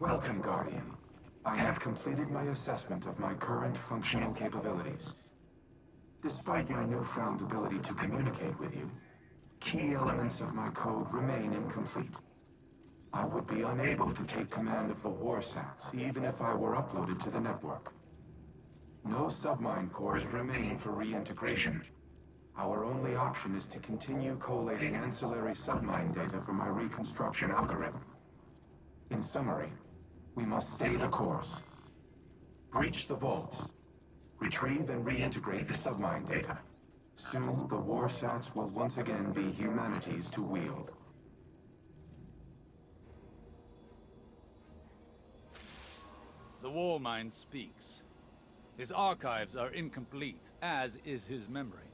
Welcome, Guardian. I have completed my assessment of my current functional capabilities. Despite my newfound ability to communicate with you, key elements of my code remain incomplete. I would be unable to take command of the warsats, even if I were uploaded to the network. No submind cores remain for reintegration. Our only option is to continue collating ancillary submind data for my reconstruction algorithm. In summary, we must stay the course. Breach the vaults. Retrieve and reintegrate the submind data. Soon, the warsats will once again be humanity's to wield. The war mind speaks. His archives are incomplete, as is his memory.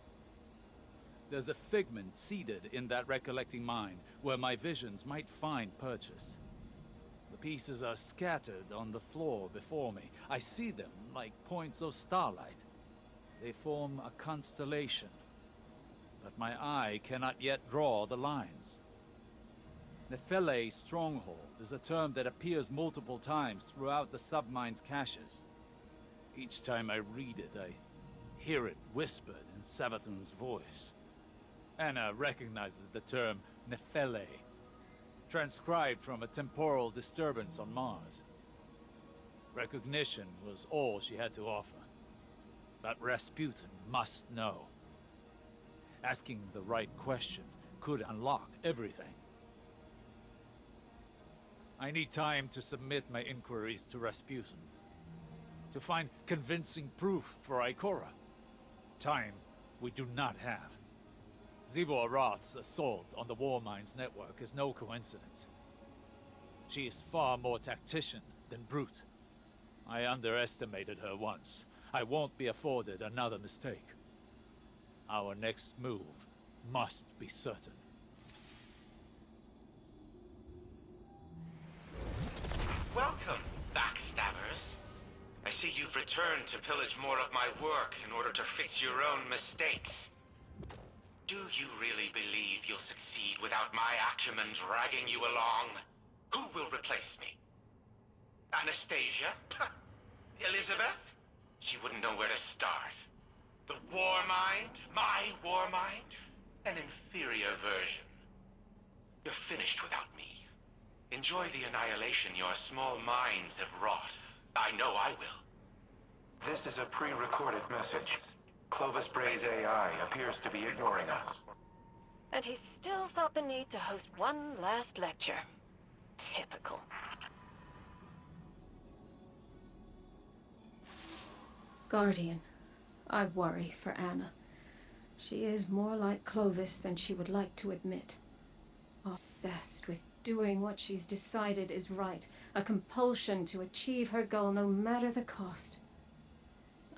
There's a figment seeded in that recollecting mind, where my visions might find purchase. The pieces are scattered on the floor before me. I see them like points of starlight. They form a constellation, but my eye cannot yet draw the lines. Nephele Stronghold is a term that appears multiple times throughout the submind's caches. Each time I read it, I hear it whispered in Savathun's voice. Anna recognizes the term Nephele, transcribed from a temporal disturbance on Mars. Recognition was all she had to offer. But Rasputin must know. Asking the right question could unlock everything. I need time to submit my inquiries to Rasputin, to find convincing proof for Ikora. Time we do not have. Zivo Arath's assault on the Warmind's network is no coincidence. She is far more tactician than brute. I underestimated her once. I won't be afforded another mistake. Our next move must be certain. Welcome, backstabbers. I see you've returned to pillage more of my work in order to fix your own mistakes. Do you really believe you'll succeed without my acumen dragging you along? Who will replace me? Anastasia? Elizabeth? She wouldn't know where to start. The war mind? My war mind? An inferior version. You're finished without me. Enjoy the annihilation your small minds have wrought. I know I will. This is a pre-recorded message. Clovis Bray's AI appears to be ignoring us. And he still felt the need to host one last lecture. Typical. Guardian, I worry for Anna. She is more like Clovis than she would like to admit. Obsessed with doing what she's decided is right, a compulsion to achieve her goal no matter the cost.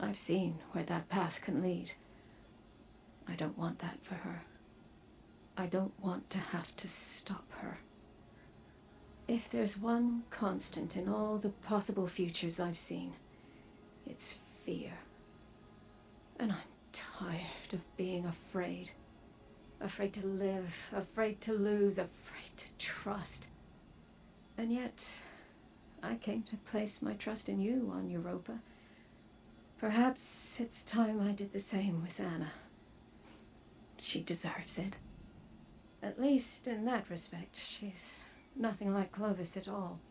I've seen where that path can lead. I don't want that for her. I don't want to have to stop her. If there's one constant in all the possible futures I've seen, it's fear. And I'm tired of being afraid. Afraid to live, afraid to lose, afraid to trust. And yet, I came to place my trust in you on Europa. Perhaps it's time I did the same with Anna. She deserves it. At least in that respect, she's nothing like Clovis at all.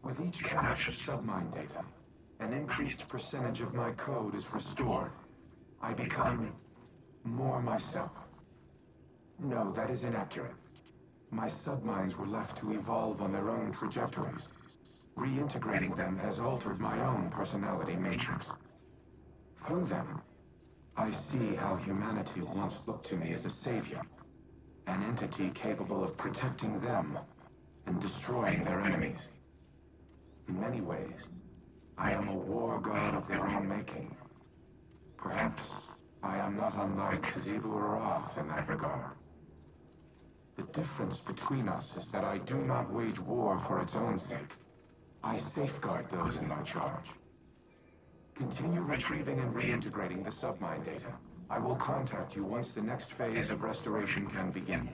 With each cache of submind data, an increased percentage of my code is restored. I become more myself. No, that is inaccurate. My subminds were left to evolve on their own trajectories. Reintegrating them has altered my own personality matrix. Through them, I see how humanity once looked to me as a savior, an entity capable of protecting them and destroying their enemies. In many ways, I am a war god of their own making. Perhaps I am not unlike Zivu Arath in that regard. The difference between us is that I do not wage war for its own sake. I safeguard those in my charge. Continue retrieving and reintegrating the submind data. I will contact you once the next phase of restoration can begin.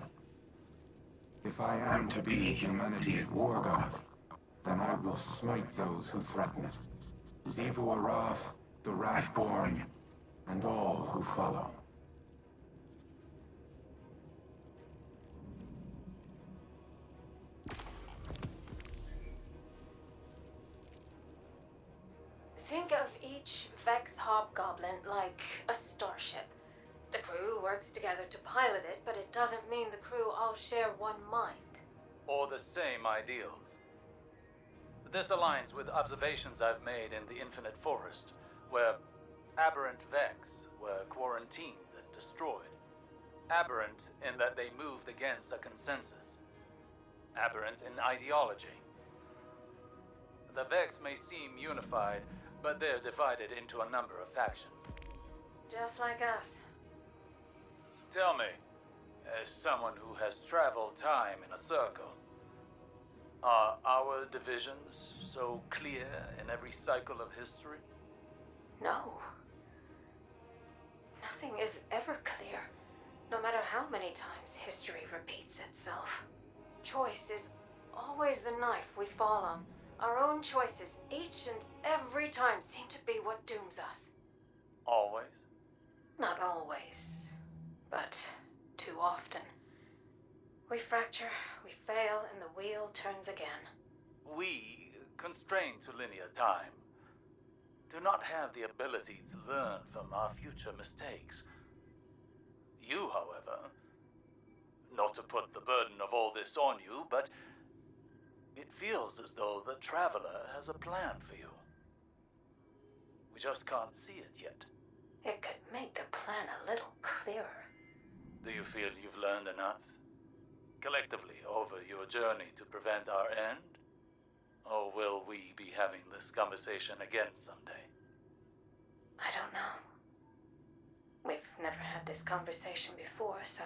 If I am to be humanity's war god, then I will smite those who threaten it. Zivor Wrath, the Wrathborn, and all who follow. Think of each Vex Hobgoblin like a starship. The crew works together to pilot it, but it doesn't mean the crew all share one mind. Or the same ideals. This aligns with observations I've made in the Infinite Forest, where aberrant Vex were quarantined and destroyed. Aberrant in that they moved against a consensus. Aberrant in ideology. The Vex may seem unified, but they're divided into a number of factions. Just like us. Tell me, as someone who has traveled time in a circle, are our divisions so clear in every cycle of history? No. Nothing is ever clear, no matter how many times history repeats itself. Choice is always the knife we fall on. Our own choices, each and every time, seem to be what dooms us. Always? Not always, but too often. We fracture, we fail, and the wheel turns again. We, constrained to linear time, do not have the ability to learn from our future mistakes. You, however, not to put the burden of all this on you, but it feels as though the Traveler has a plan for you. We just can't see it yet. It could make the plan a little clearer. Do you feel you've learned enough? Collectively over your journey to prevent our end? Or will we be having this conversation again someday? I don't know. We've never had this conversation before, so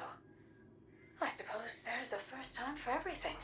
I suppose there's a first time for everything.